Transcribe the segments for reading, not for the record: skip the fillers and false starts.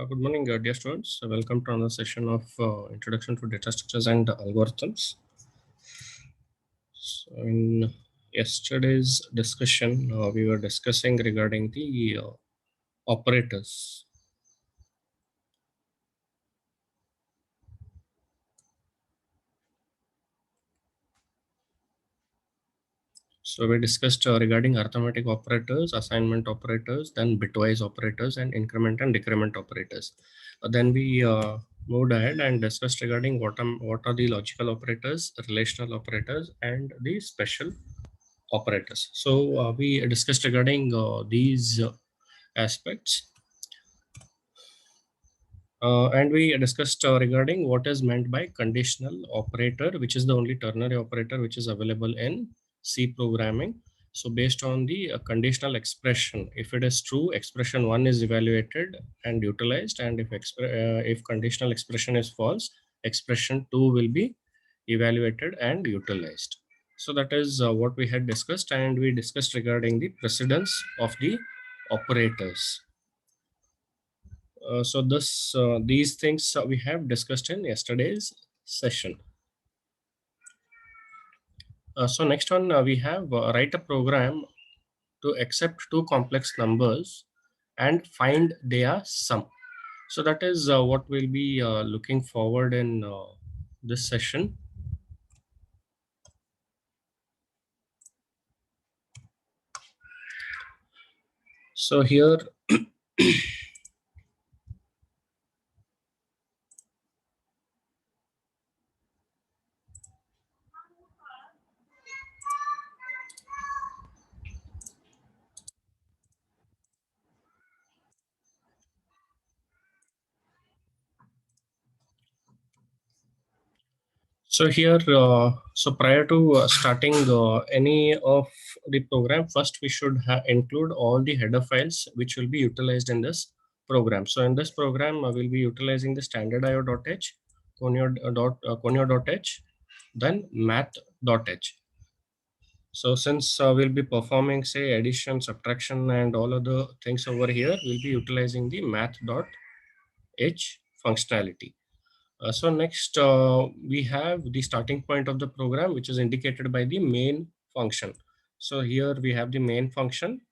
Good morning, dear students. Welcome to another session of Introduction to Data Structures and Algorithms. So in yesterday's discussion, we were discussing regarding the operators. So we discussed regarding arithmetic operators, assignment operators, then bitwise operators, and increment and decrement operators. Then we moved ahead and discussed regarding what are the logical operators, relational operators, and the special operators. So we discussed regarding these aspects. And we discussed regarding what is meant by conditional operator, which is the only ternary operator which is available in C programming. So based on the conditional expression, if it is true, expression 1 is evaluated and utilized, and if conditional expression is false, expression 2 will be evaluated and utilized. So that is what we had discussed, and we discussed regarding the precedence of the operators. So these things we have discussed in yesterday's session. So next one, we have write a program to accept two complex numbers and find their sum. So that is what we'll be looking forward in this session. So here so prior to starting any of the program, first we should include all the header files which will be utilized in this program. So in this program, we'll be utilizing the standard.io.h, conio.h, then math.h. So since we'll be performing, say, addition, subtraction, and all other things over here, we'll be utilizing the math.h functionality. So next, we have the starting point of the program, which is indicated by the main function. So here we have the main function,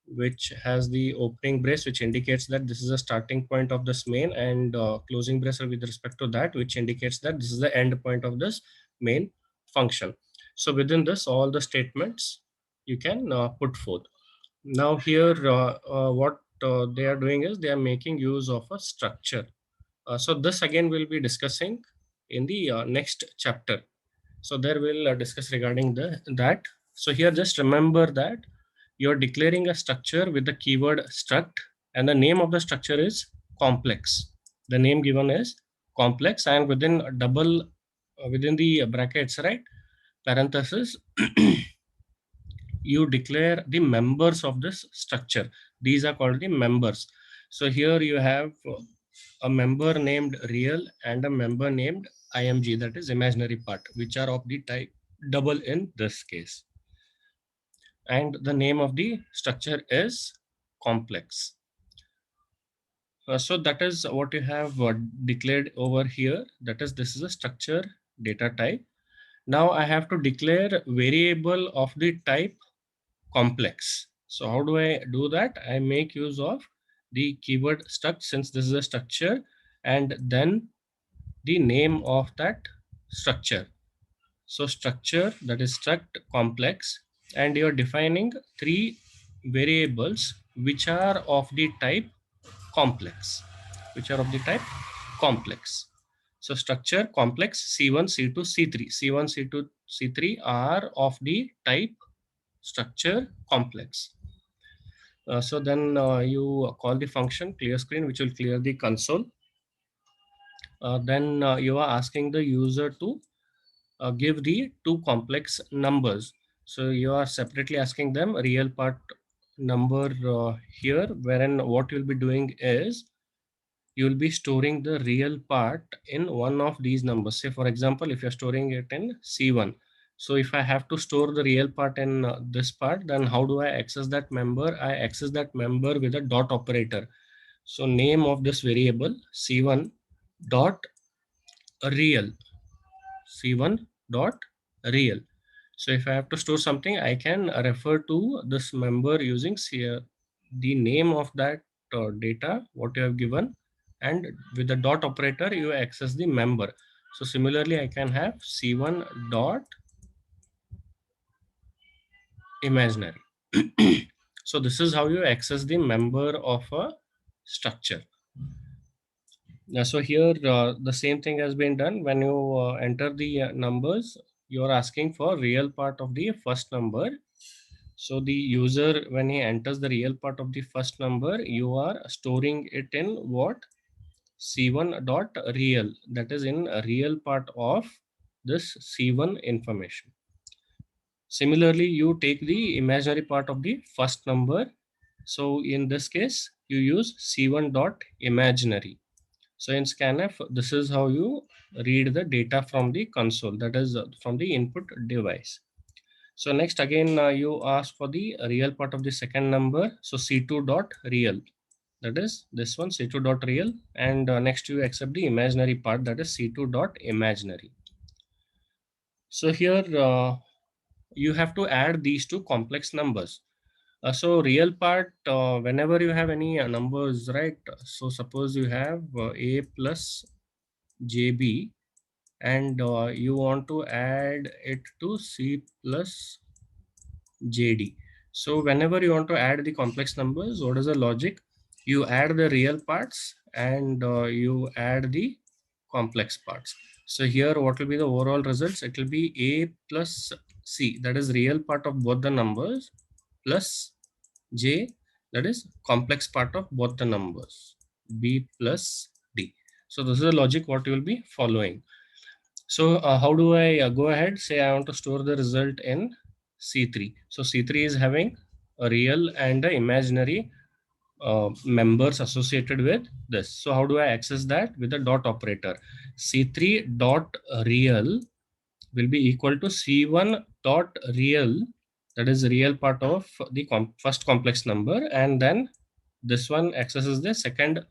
which has the opening brace, which indicates that this is a starting point of this main, and closing brace with respect to that, which indicates that this is the end point of this main function. So within this, all the statements you can put forth. Now here, what they are doing is they are making use of a structure. So this again we'll be discussing in the next chapter. So there we'll discuss regarding that. So here just remember that you're declaring a structure with the keyword struct, and the name of the structure is complex. The name given is complex, and within within the brackets, right, parenthesis, you declare the members of this structure. These are called the members. So here you have a member named real and a member named img, that is imaginary part, which are of the type double in this case. And the name of the structure is complex. So that is what you have declared over here. That is, this is a structure data type. Now I have to declare variable of the type complex. So how do I do that? I make use of the keyword struct, since this is a structure, and then the name of that structure. So structure, that is struct complex, and you're defining three variables which are of the type complex, So structure complex C1, C2, C3. C1, C2, C3 are of the type structure complex. So then you call the function clear screen, which will clear the console. Then you are asking the user to give the two complex numbers. So you are separately asking them a real part number here, wherein what you'll be doing is you'll be storing the real part in one of these numbers. Say for example, if you're storing it in C1, so if I have to store the real part in this part, then how do I access that member? I access that member with a dot operator. So name of this variable c1 dot real, c1 dot real. So if I have to store something, I can refer to this member using the name of that data what you have given, and with the dot operator you access the member. So similarly I can have c1 dot imaginary. So this is how you access the member of a structure. So here the same thing has been done. When you enter the numbers, you are asking for real part of the first number. So the user, when he enters the real part of the first number, you are storing it in what? C1 dot real. That is in a real part of this C1 information. Similarly, you take the imaginary part of the first number. So in this case, you use C1 dot imaginary. So in scanf, this is how you read the data from the console, that is from the input device. So next again, you ask for the real part of the second number. So C2 dot real, that is this one, C2 dot real, and next you accept the imaginary part, that is C2 dot imaginary. So here you have to add these two complex numbers. So real part, whenever you have any numbers, right? So suppose you have a plus jb, and you want to add it to c plus jd. So whenever you want to add the complex numbers, what is the logic? You add the real parts and you add the complex parts. So here what will be the overall results? It will be a plus c, that is real part of both the numbers, plus j, that is complex part of both the numbers, b plus d. So this is the logic what you will be following. So how do I go ahead? Say I want to store the result in C3. So C3 is having a real and a imaginary members associated with this. So how do I access that? With the dot operator. C3 dot real will be equal to C1 dot real, that is real part of the first complex number, and then this one accesses the second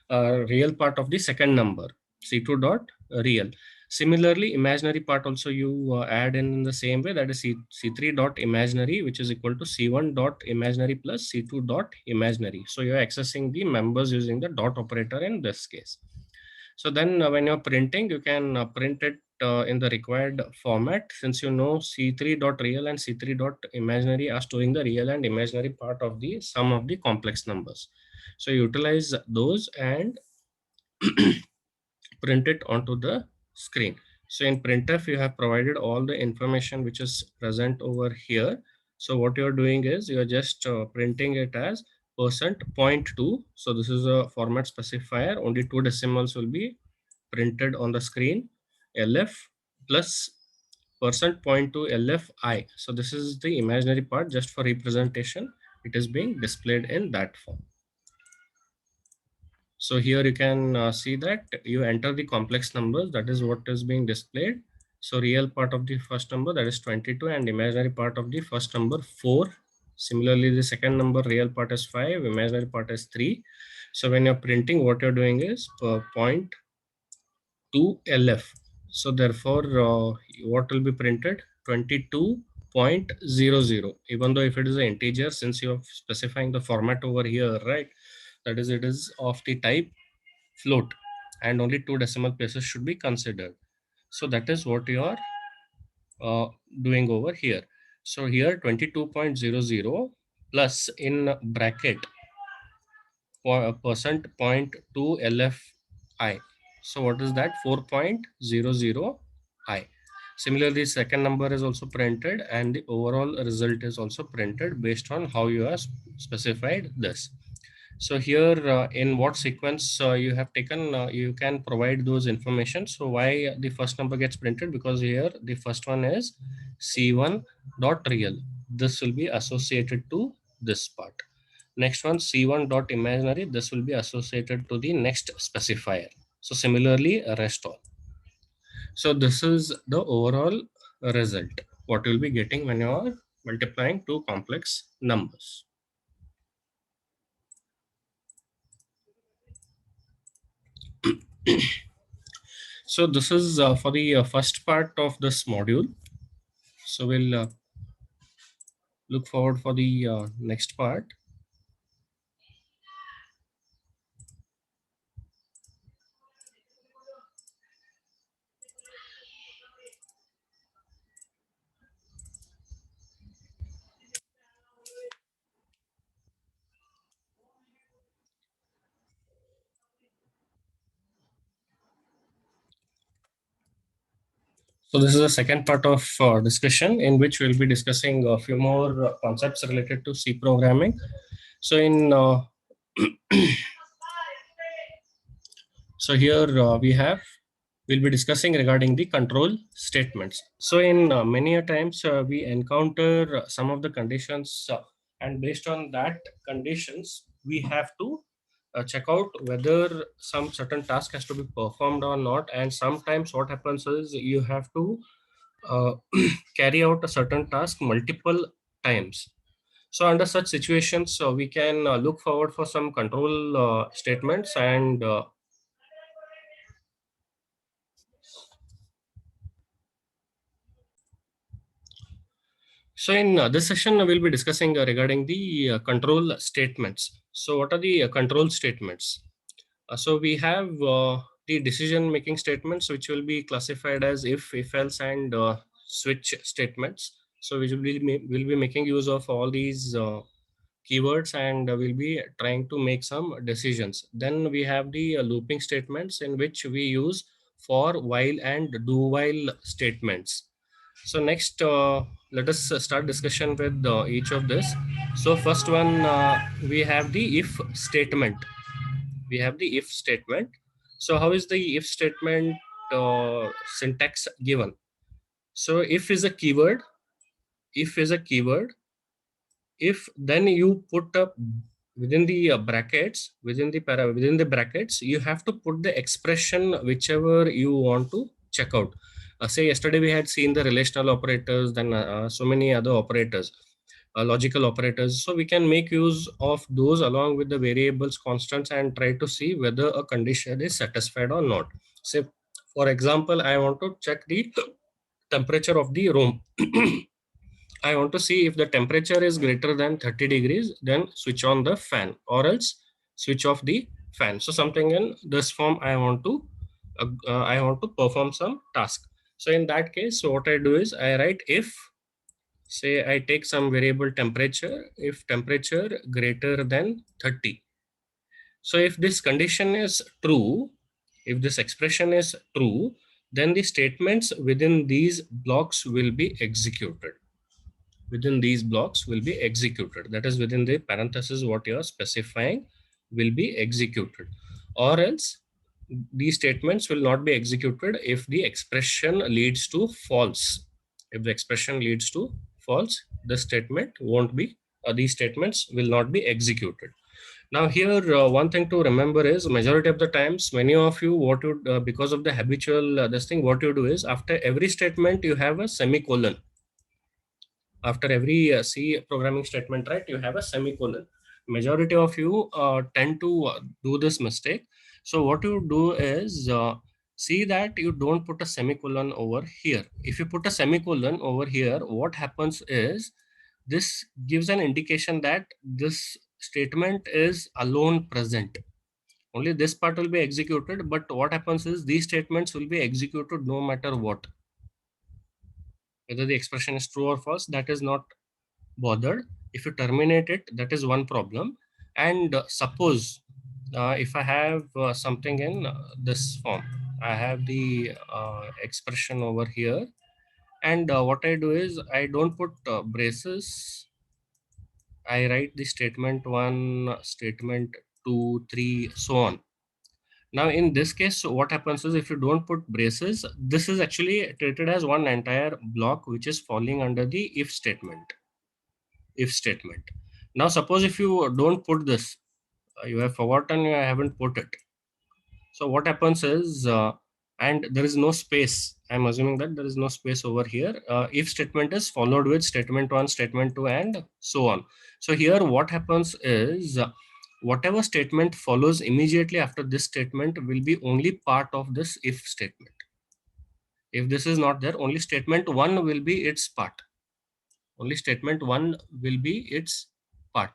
real part of the second number, C2 dot real. Similarly, imaginary part also you add in the same way, that is C3 dot imaginary, which is equal to C1 dot imaginary plus C2 dot imaginary. So you're accessing the members using the dot operator in this case. So then when you're printing, you can print it in the required format, since you know C3 dot real and C3 dot imaginary are storing the real and imaginary part of the sum of the complex numbers. So utilize those and print it onto the screen. So in printf, you have provided all the information which is present over here. So what you're doing is you're just printing it as %.2. So this is a format specifier. Only two decimals will be printed on the screen. LF plus %.2 LFI. So this is the imaginary part, just for representation. It is being displayed in that form. So here you can see that you enter the complex numbers, that is what is being displayed. So real part of the first number, that is 22, and imaginary part of the first number 4. Similarly, the second number real part is 5, imaginary part is 3. So when you're printing, what you're doing is point to LF. So therefore, what will be printed? 22.00. Even though if it is an integer, since you are specifying the format over here, right? That is, it is of the type float, and only two decimal places should be considered. So that is what you are doing over here. So here 22.00 plus in bracket %.2 LFI. So what is that? 4.00 I. Similarly, second number is also printed, and the overall result is also printed based on how you have specified this. So here in what sequence you have taken, you can provide those information. So why the first number gets printed? Because here the first one is C1 dot real. This will be associated to this part. Next one, C1 dot imaginary. This will be associated to the next specifier. So similarly, rest all. So this is the overall result, what you'll be getting when you are multiplying two complex numbers. So this is for the first part of this module. So we'll look forward for the next part. So this is the second part of discussion in which we'll be discussing a few more concepts related to C programming. So in so here we'll be discussing regarding the control statements. So in many a times we encounter some of the conditions, and based on that conditions we have to check out whether some certain task has to be performed or not. And sometimes what happens is you have to uh, carry out a certain task multiple times. So under such situations, we can look forward for some control statements. And so in this session, we'll be discussing regarding the control statements. So what are the control statements? So we have the decision making statements, which will be classified as if else, and switch statements. So we will be making use of all these keywords, and we'll be trying to make some decisions. Then we have the looping statements, in which we use for, while, and do while statements. So next, let us start discussion with each of this. So first one, we have the if statement. We have the if statement. So how is the if statement syntax given? So if is a keyword. If is a keyword. If then you put up within the brackets, within the brackets, you have to put the expression whichever you want to check out. Say yesterday we had seen the relational operators, then so many other operators, logical operators. So we can make use of those along with the variables, constants, and try to see whether a condition is satisfied or not. Say for example, I want to check the temperature of the room. I want to see if the temperature is greater than 30 degrees, then switch on the fan, or else switch off the fan. So something in this form I want to perform some task. So in that case, so what I do is I write if, say I take some variable temperature, if temperature greater than 30. So if this condition is true, if this expression is true, then the statements within these blocks will be executed. Within these blocks will be executed. That is, within the parenthesis what you are specifying will be executed. Or else these statements will not be executed if the expression leads to false. If the expression leads to false, the statement won't be, these statements will not be executed. Now here, one thing to remember is majority of the times, many of you, what you because of the habitual this thing, what you do is after every statement you have a semicolon. After every C programming statement, right, you have a semicolon. Majority of you tend to do this mistake. So what you do is see that you don't put a semicolon over here. If you put a semicolon over here, what happens is this gives an indication that this statement is alone present. Only this part will be executed, but what happens is these statements will be executed no matter what. Whether the expression is true or false, that is not bothered. If you terminate it, that is one problem. And suppose if I have something in this form, I have the expression over here, and what I do is I don't put braces. I write the statement 1, statement 2, 3, so on. Now in this case, what happens is if you don't put braces, this is actually treated as one entire block which is falling under the if statement. If statement. Now suppose if you don't put this, you have forgotten, you haven't put it. So what happens is, and there is no space. I'm assuming that there is no space over here. If statement is followed with statement 1, statement 2, and so on. So here what happens is whatever statement follows immediately after this statement will be only part of this if statement. If this is not there, only statement 1 will be its part. Only statement 1 will be its part.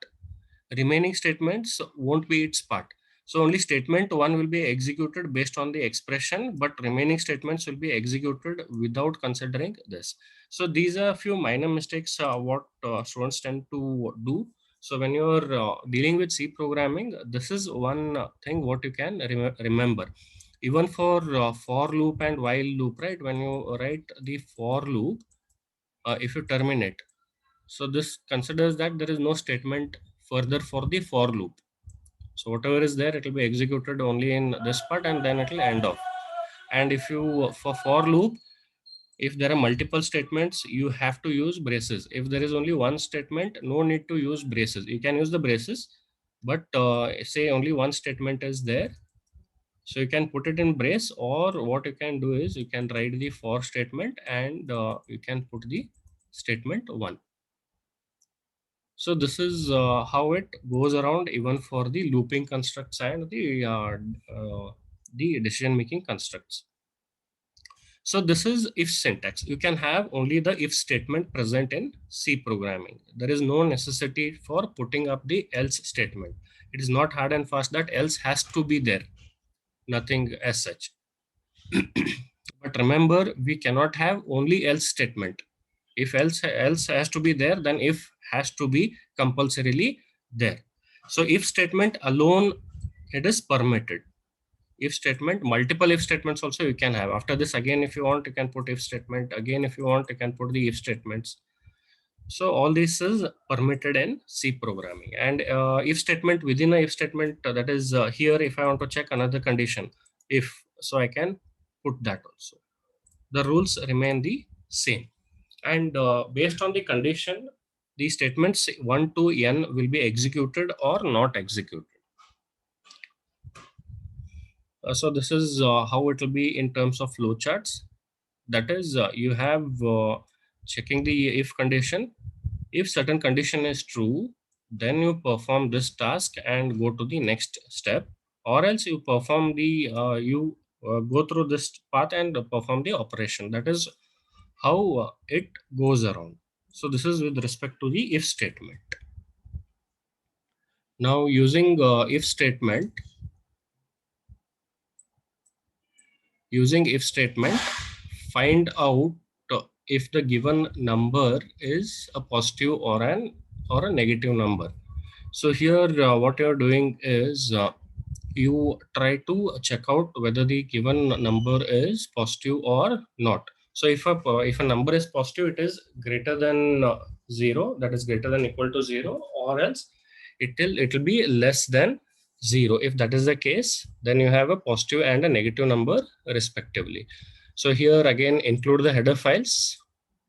Remaining statements won't be its part. So only statement 1 will be executed based on the expression, but remaining statements will be executed without considering this. So these are a few minor mistakes what students tend to do. So when you're dealing with C programming, this is one thing what you can remember. Even for loop and while loop, right? When you write the for loop, if you terminate, so this considers that there is no statement further for the for loop. So whatever is there, it will be executed only in this part and then it will end off. And if you, for loop, if there are multiple statements, you have to use braces. If there is only one statement, no need to use braces. You can use the braces, but say only one statement is there. So you can put it in brace, or what you can do is you can write the for statement and you can put the statement 1. So this is how it goes around even for the looping constructs and the decision making constructs. So this is if syntax. You can have only the if statement present in C programming. There is no necessity for putting up the else statement. It is not hard and fast that else has to be there. Nothing as such. But remember, we cannot have only else statement. If else has to be there, then if has to be compulsorily there. So if statement alone, it is permitted. If statement, multiple if statements also you can have. After this, again, if you want, you can put if statement. Again, if you want, you can put the if statements. So all this is permitted in C programming. And if statement within a if statement, that is here, if I want to check another condition, if, so I can put that also. The rules remain the same. And based on the condition, the statements 1 to n will be executed or not executed. So this is how it will be in terms of flowcharts. That is, you have checking the if condition. If certain condition is true, then you perform this task and go to the next step, or else you perform the go through this path and perform the operation. That is how it goes around. So this is with respect to the if statement. Now using if statement, find out if the given number is a positive or a negative number. So here what you're doing is you try to check out whether the given number is positive or not. So if a number is positive, it is greater than 0, that is greater than equal to 0, or else it will be less than 0. If that is the case, then you have a positive and a negative number respectively. So here again, include the header files,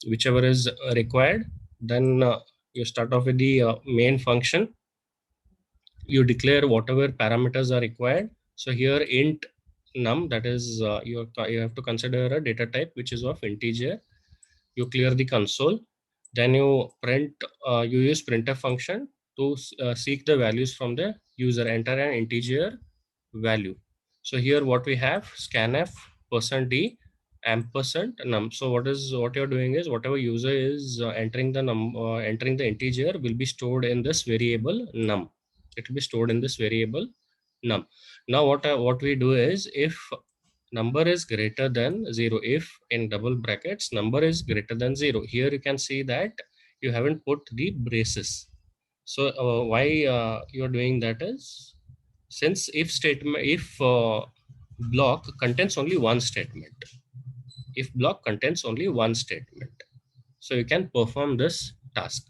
whichever is required. Then you start off with the main function. You declare whatever parameters are required. So here int num, that is you have to consider a data type which is of integer. You clear the console, then you print, you use printf function to seek the values from the user. Enter an integer value. So here what we have, scanf %d ampersand num. So what you're doing is whatever user is entering the integer will be stored in this variable num. It will be stored in this variable num. Now what we do is, if number is greater than 0, if in double brackets number is greater than 0, here you can see that you haven't put the braces. So why you are doing that is, since if statement, if block contains only one statement, if block contains only one statement, so you can perform this task.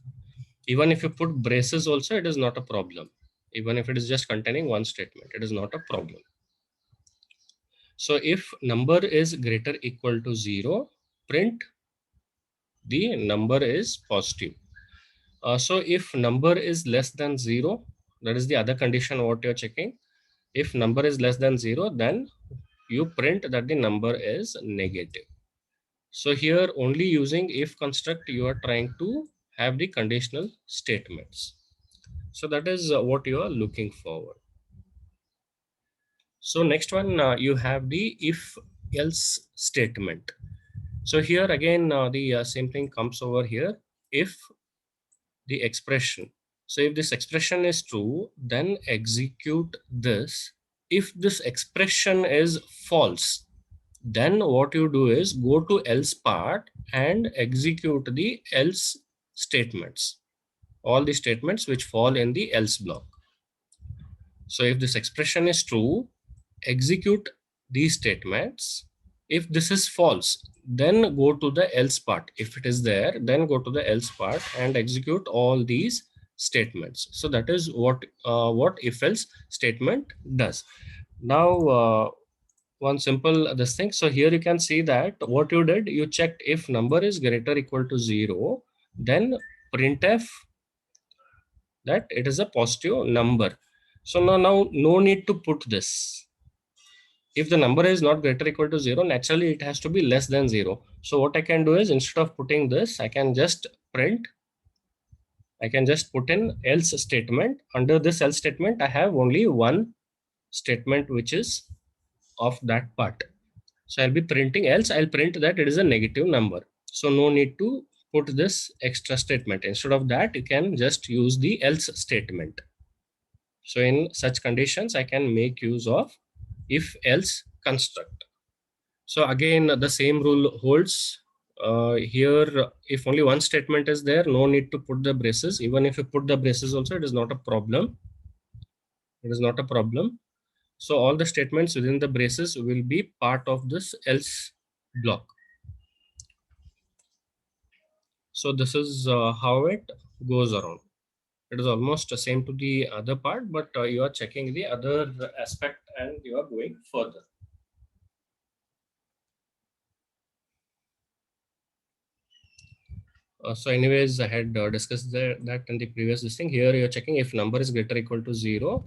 Even if you put braces also, it is not a problem. Even if it is just containing one statement, it is not a problem. So if number is greater equal to 0, print the number is positive. So if number is less than 0, that is the other condition what you're checking. If number is less than 0, then you print that the number is negative. So here only using if construct, you are trying to have the conditional statements. So that is what you are looking forward. So next one, you have the if else statement. So here again, the same thing comes over here. If the expression, so if this expression is true, then execute this. If this expression is false, then what you do is go to else part and execute the else statements, all the statements which fall in the else block. So if this expression is true, execute these statements. If this is false, then go to the else part. If it is there, then go to the else part and execute all these statements. So that is what if else statement does. Now one simple this thing. So here you can see that what you did, you checked if number is greater equal to 0, then printf that it is a positive number. So now no need to put this. If the number is not greater equal to 0, naturally it has to be less than 0. So what I can do is, instead of putting this, I can just put in else statement. Under this else statement, I have only one statement which is of that part. So I'll be printing else, I'll print that it is a negative number. So no need to put this extra statement. Instead of that, you can just use the else statement. So in such conditions, I can make use of if else construct. So again, the same rule holds here. If only one statement is there, no need to put the braces. Even if you put the braces also, it is not a problem. It is not a problem. So all the statements within the braces will be part of this else block. So this is how it goes around. It is almost the same to the other part, but you are checking the other aspect and you are going further. So anyways, I had discussed that in the previous listing. Here you're checking if number is greater equal to 0,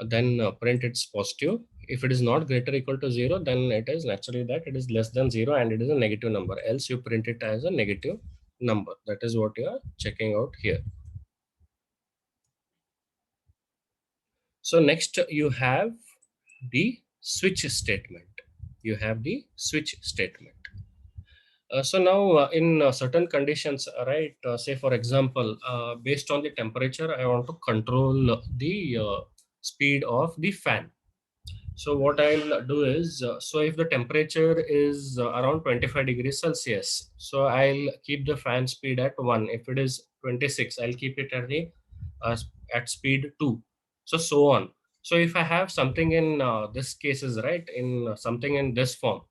then print it's positive. If it is not greater equal to 0, then it is naturally that it is less than 0 and it is a negative number. Else you print it as a negative number. That is what you are checking out here. So next you have the switch statement. You have the switch statement. So now in certain conditions, right, say for example, based on the temperature, I want to control the speed of the fan. So what I'll do is, so if the temperature is around 25 degrees Celsius, so I'll keep the fan speed at 1. If it is 26, I'll keep it at the uh, at speed 2. So on. So if I have something in this cases, right, in something in this form,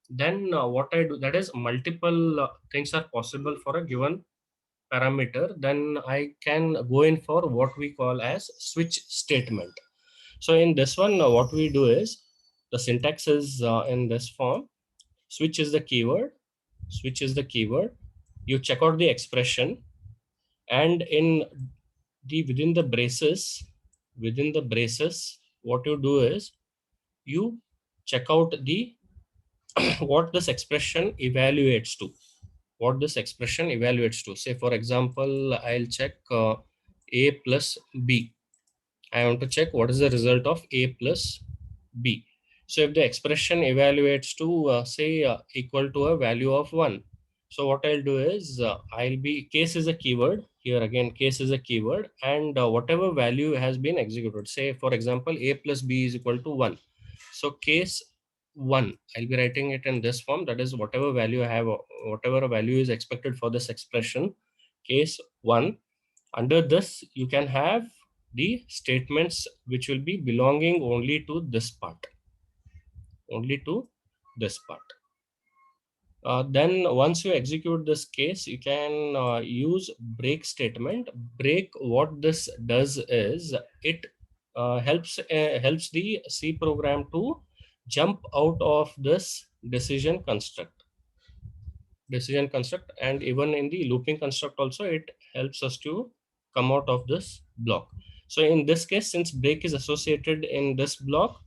then what I do, that is multiple things are possible for a given parameter, then I can go in for what we call as switch statement. So in this one, what we do is, the syntax is in this form. Switch is the keyword. Switch is the keyword. You check out the expression, and in the within the braces, what you do is you check out the what this expression evaluates to. What this expression evaluates to. Say for example, I'll check a plus b. I want to check what is the result of a plus b. So if the expression evaluates to say equal to a value of 1, so what I'll do is I'll be, case is a keyword here, again case is a keyword, and whatever value has been executed, say for example a plus b is equal to 1. So case 1, I'll be writing it in this form, that is whatever value I have, whatever value is expected for this expression, case 1. Under this you can have the statements which will be belonging only to this part, only to this part. Then once you execute this case, you can use break statement. Break, what this does is it helps the C program to jump out of this decision construct, and even in the looping construct also it helps us to come out of this block. So in this case, since break is associated in this block,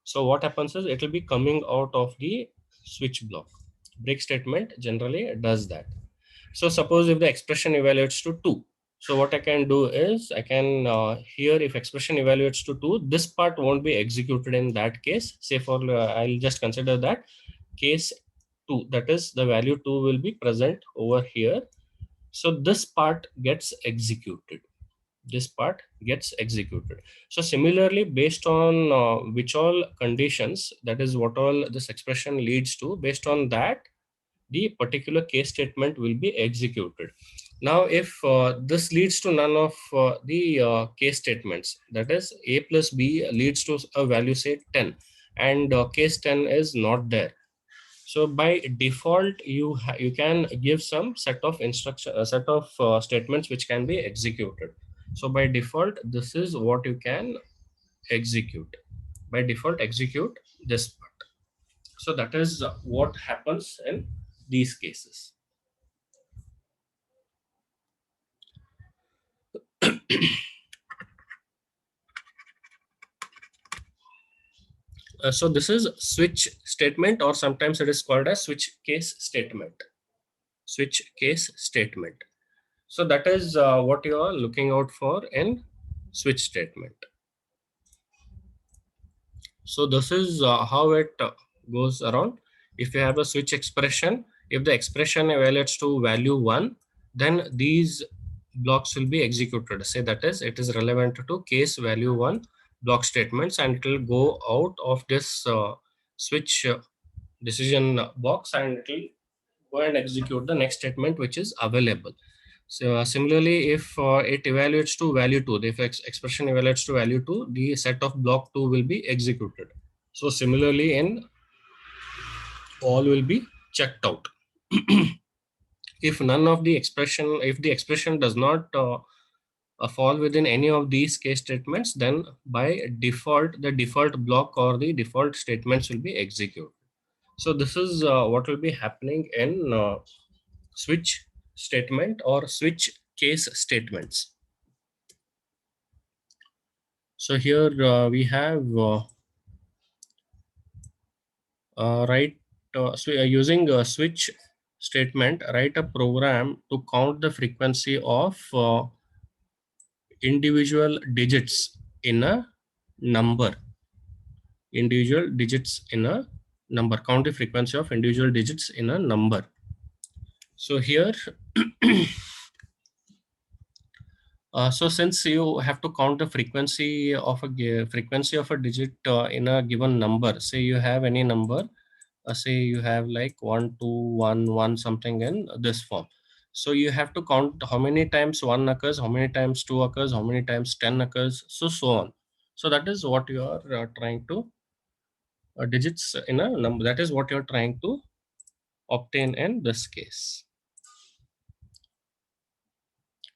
so what happens is it will be coming out of the switch block. Break statement generally does that. So suppose if the expression evaluates to 2, So what I can do is I can here, if expression evaluates to 2, this part won't be executed in that case. Say for I'll just consider that case 2, that is the value 2 will be present over here. So this part gets executed. This part gets executed. So similarly, based on which all conditions, that is what all this expression leads to, based on that, the particular case statement will be executed. Now, if this leads to none of the case statements, that is a plus b leads to a value say 10, and case 10 is not there. So by default, you can give some set of instruction, a set of statements which can be executed. So by default, this is what you can execute. By default, execute this part. So that is what happens in these cases. So this is switch statement, or sometimes it is called as switch case statement. Switch case statement. So that is what you are looking out for in switch statement. So this is how it goes around. If you have a switch expression, if the expression evaluates to value 1, then these blocks will be executed. Say that is, it is relevant to case value 1 block statements, and it will go out of this switch decision box, and it will go and execute the next statement which is available. So similarly, if it evaluates to value 2, if expression evaluates to value 2, the set of block 2 will be executed. So similarly, in all will be checked out. If none of the expression, if the expression does not fall within any of these case statements, then by default, the default block or the default statements will be executed. So this is what will be happening in switch statement or switch case statements. So here we have using a switch statement, write a program to count the frequency of individual digits in a number. Individual digits in a number. Count the frequency of individual digits in a number. So here, so since you have to count the frequency of a digit in a given number, say you have any number, say you have like 1 2 1 1 something in this form. So you have to count how many times 1 occurs, how many times 2 occurs, how many times 10 occurs, so on. So that is what you are trying to digits in a number, that is what you're trying to obtain in this case.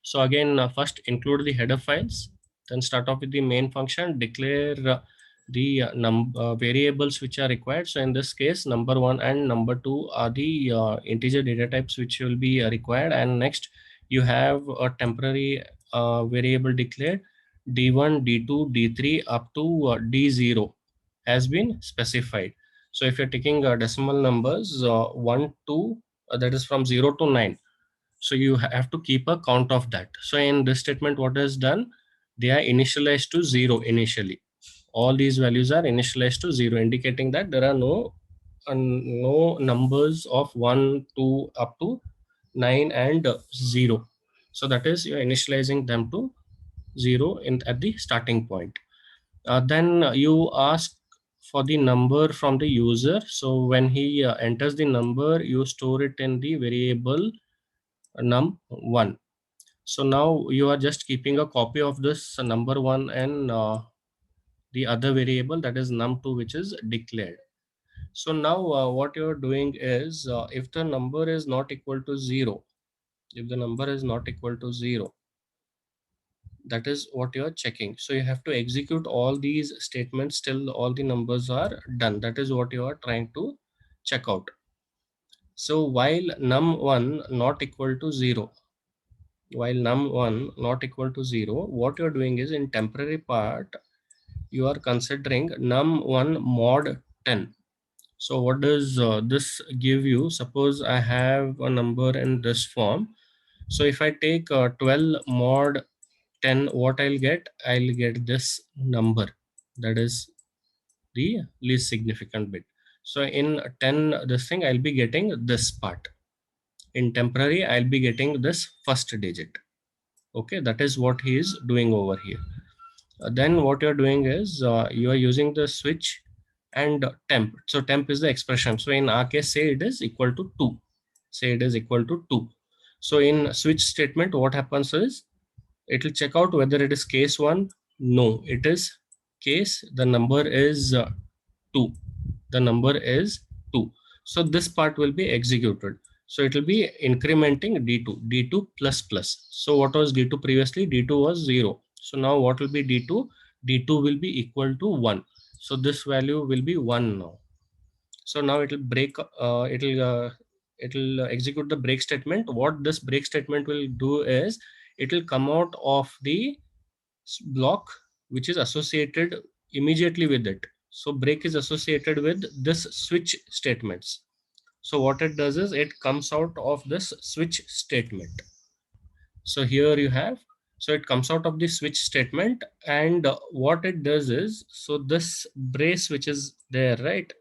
So again, first include the header files, then start off with the main function, declare the variables which are required. So in this case, number 1 and number 2 are the integer data types which will be required. And next you have a temporary variable declared, d1, d2, d3 up to d0 has been specified. So if you're taking decimal numbers 1 2, that is from 0 to 9, so you have to keep a count of that. So in this statement, what is done, they are initialized to 0 initially. All these values are initialized to 0, indicating that there are no numbers of 1 2 up to 9 and 0. So that is, you're initializing them to 0 at the starting point. Then you ask for the number from the user. So when he enters the number, you store it in the variable num1. So now you are just keeping a copy of this number 1 and the other variable, that is num2, which is declared. So now what you're doing is, if the number is not equal to 0, if the number is not equal to 0, that is what you're checking. So you have to execute all these statements till all the numbers are done. That is what you are trying to check out. So while num1 not equal to 0, while num1 not equal to 0, what you're doing is, in temporary part, you are considering num1 mod 10. So what does this give you? Suppose I have a number in this form. So if I take 12 mod 10, what I'll get this number, that is the least significant bit. So in 10 this thing, I'll be getting this part. In temporary, I'll be getting this first digit. Okay, that is what he is doing over here. Then what you're doing is you are using the switch and temp. So temp is the expression. So in our case, say it is equal to 2. Say it is equal to 2. So in switch statement, what happens is it will check out whether it is case 1. No, it is case, the number is 2. The number is 2. So this part will be executed. So it will be incrementing d2 plus plus. So what was d2 previously? d2 was 0. So now what will be d2? d2 will be equal to 1. So this value will be 1 now. So now it will break, it will execute the break statement. What this break statement will do is it will come out of the block which is associated immediately with it. So break is associated with this switch statements. So what it does is it comes out of this switch statement. So here you have, so it comes out of the switch statement, and what it does is, so this brace which is there, right?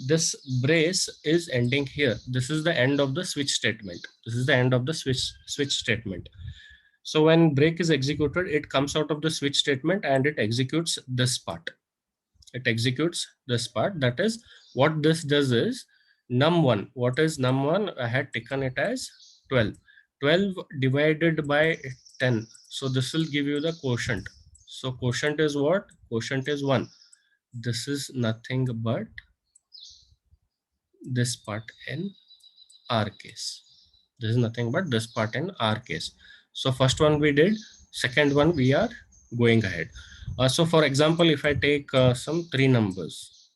This brace is ending here. This is the end of the switch statement. This is the end of the switch statement. So when break is executed, it comes out of the switch statement and it executes this part. It executes this part. That is what this does is num1. What is num1? I had taken it as 12. 12 divided by 10. So this will give you the quotient. So quotient is what? Quotient is 1. This is nothing but this part in our case. This is nothing but this part in our case. So first one we did, second one we are going ahead. So for example, if I take some three numbers.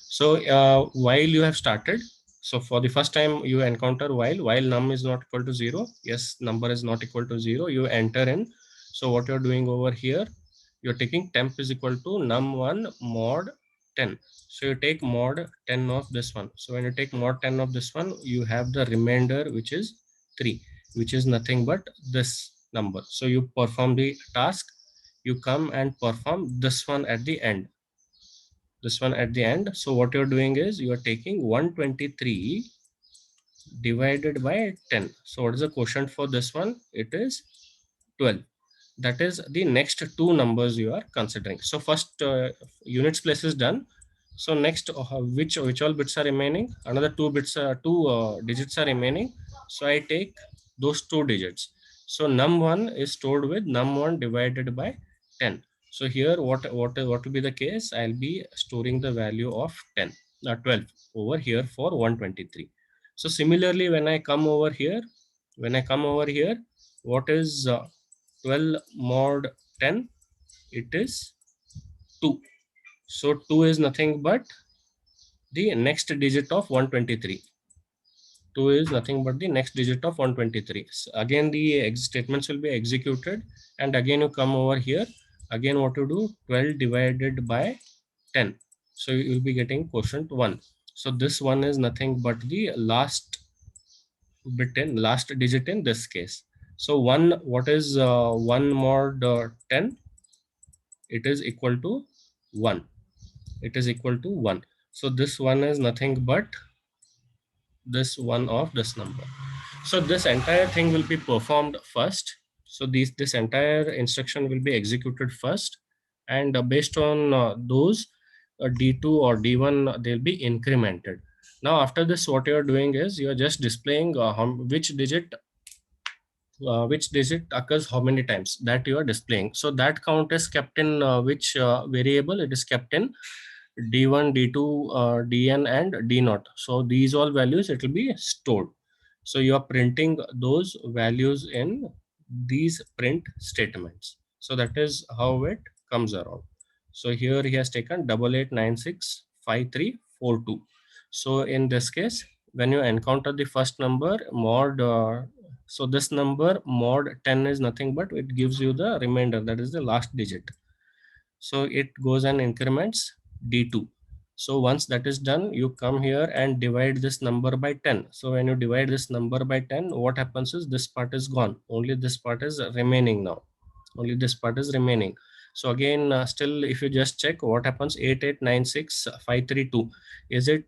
So while you have started, so for the first time you encounter while num is not equal to 0. Yes, number is not equal to 0. You enter in. So what you're doing over here, you're taking temp is equal to num1 mod 10. So you take mod 10 of this one. So when you take mod 10 of this one, you have the remainder, which is 3, which is nothing but this number. So you perform the task, you come and perform this one at the end. This one at the end. So what you're doing is you are taking 123 divided by 10. So what is the quotient for this one? It is 12. That is the next two numbers you are considering. So first units place is done. So next, which all bits are remaining? Another two digits are remaining. So I take those two digits. So num1 is stored with num1 divided by 10. So here what will be the case? I'll be storing the value of 12 over here for 123. So similarly, when I come over here, what is 12 mod 10? It is 2. So 2 is nothing but the next digit of 123. 2 is nothing but the next digit of 123. So again, the statements will be executed, and again you come over here. Again, what to do? 12 divided by 10. So you will be getting quotient 1. So this one is nothing but the last digit in this case. So 1, what is 1 mod 10? It is equal to 1. It is equal to 1. So this one is nothing but this one of this number. So this entire thing will be performed first. So this entire instruction will be executed first, and based on those D2 or D1, they'll be incremented. Now after this, what you're doing is you're just displaying which digit occurs how many times, that you are displaying. So that count is kept in which variable? It is kept in d1, d2, dn, and d0. So these all values, it will be stored. So you are printing those values in these print statements. So that is how it comes around. So here he has taken 88965342. So in this case, when you encounter the first number mod, so this number mod 10 is nothing but it gives you the remainder, that is the last digit. So it goes and increments d2. So once that is done, you come here and divide this number by 10. So when you divide this number by 10, what happens is this part is gone. Only this part is remaining now. Only this part is remaining. So again, still, if you just check what happens, 8896532, is it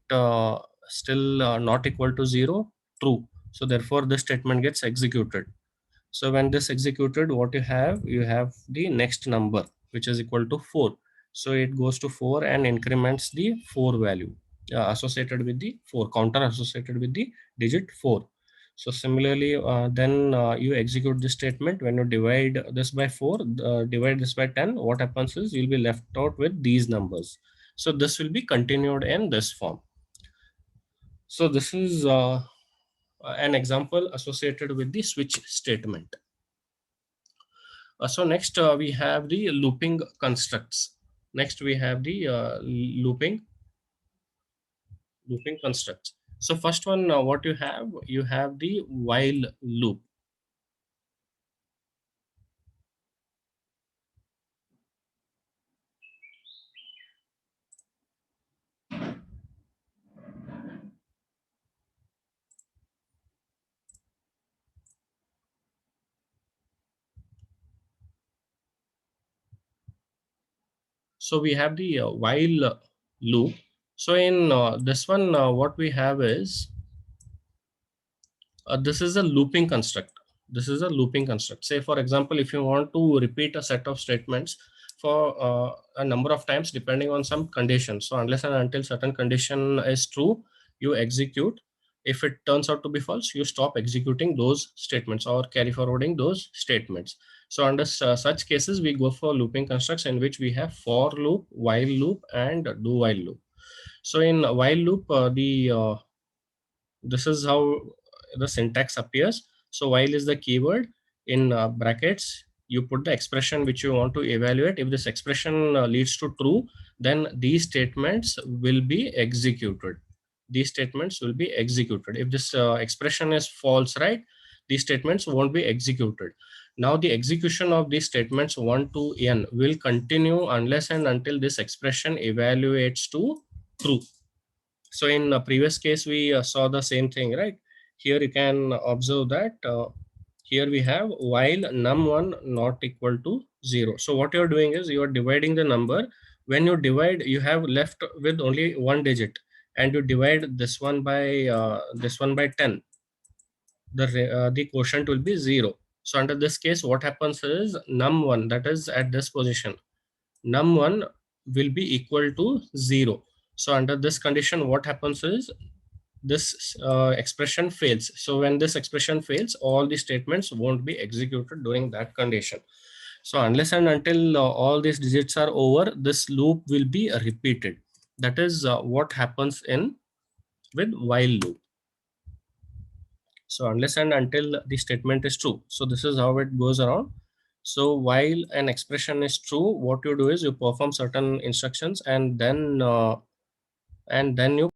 still not equal to 0? True. So therefore, this statement gets executed. So when this executed, what you have the next number, which is equal to 4. So it goes to 4 and increments the 4 value associated with the 4, counter associated with the digit 4. So similarly, then you execute this statement. When you divide this by 4, divide this by 10, what happens is you'll be left out with these numbers. So this will be continued in this form. So this is an example associated with the switch statement. So next we have the looping constructs. Next we have the looping constructs. So first one, what you have the while loop. So we have the while loop. So in this one, what we have is this is a looping construct. This is a looping construct. Say, for example, if you want to repeat a set of statements for a number of times depending on some condition. So unless and until certain condition is true, you execute. If it turns out to be false, you stop executing those statements or carry forwarding those statements. So under such cases, we go for looping constructs in which we have for loop, while loop, and do while loop. So in while loop, this is how the syntax appears. So while is the keyword, in brackets you put the expression which you want to evaluate. If this expression leads to true, then these statements will be executed. These statements will be executed. If this expression is false, right, these statements won't be executed. Now the execution of these statements 1 to n will continue unless and until this expression evaluates to true. So in the previous case, we saw the same thing, right? Here you can observe that here we have while num1 not equal to 0. So what you're doing is you're dividing the number. When you divide, you have left with only one digit, and you divide this one by 10. The quotient will be 0. So under this case, what happens is num1, that is at this position, num1 will be equal to 0. So under this condition, what happens is this expression fails. So when this expression fails, all the statements won't be executed during that condition. So unless and until all these digits are over, this loop will be repeated. That is what happens in with while loop. So unless and until the statement is true. So this is how it goes around. So while an expression is true, what you do is you perform certain instructions and then you